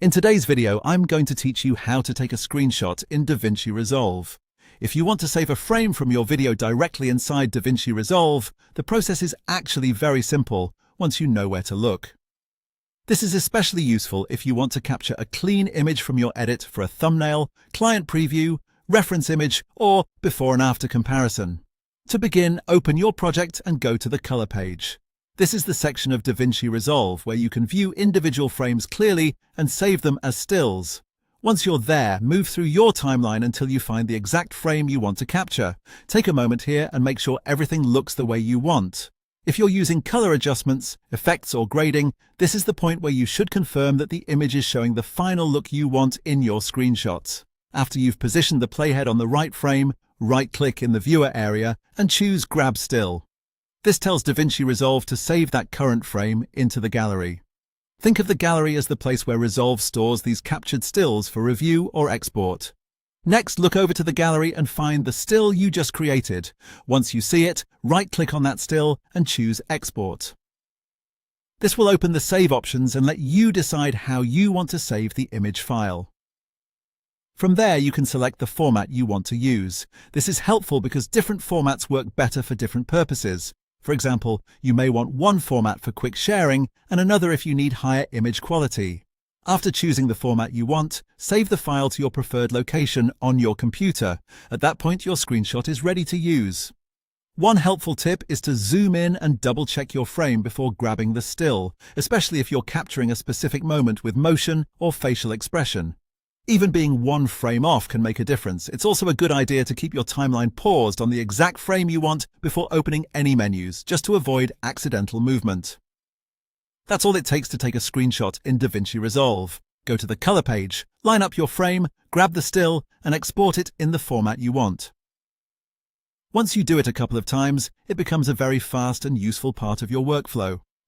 In today's video, I'm going to teach you how to take a screenshot in DaVinci Resolve. If you want to save a frame from your video directly inside DaVinci Resolve, the process is actually very simple once you know where to look. This is especially useful if you want to capture a clean image from your edit for a thumbnail, client preview, reference image, or before and after comparison. To begin, open your project and go to the color page. This is the section of DaVinci Resolve where you can view individual frames clearly and save them as stills. Once you're there, move through your timeline until you find the exact frame you want to capture. Take a moment here and make sure everything looks the way you want. If you're using color adjustments, effects, or grading, this is the point where you should confirm that the image is showing the final look you want in your screenshots. After you've positioned the playhead on the right frame, right-click in the viewer area and choose Grab Still. This tells DaVinci Resolve to save that current frame into the gallery. Think of the gallery as the place where Resolve stores these captured stills for review or export. Next, look over to the gallery and find the still you just created. Once you see it, right-click on that still and choose Export. This will open the Save options and let you decide how you want to save the image file. From there, you can select the format you want to use. This is helpful because different formats work better for different purposes. For example, you may want one format for quick sharing and another if you need higher image quality. After choosing the format you want, save the file to your preferred location on your computer. At that point, your screenshot is ready to use. One helpful tip is to zoom in and double-check your frame before grabbing the still, especially if you're capturing a specific moment with motion or facial expression. Even being one frame off can make a difference. It's also a good idea to keep your timeline paused on the exact frame you want before opening any menus, just to avoid accidental movement. That's all it takes to take a screenshot in DaVinci Resolve. Go to the color page, line up your frame, grab the still, and export it in the format you want. Once you do it a couple of times, it becomes a very fast and useful part of your workflow.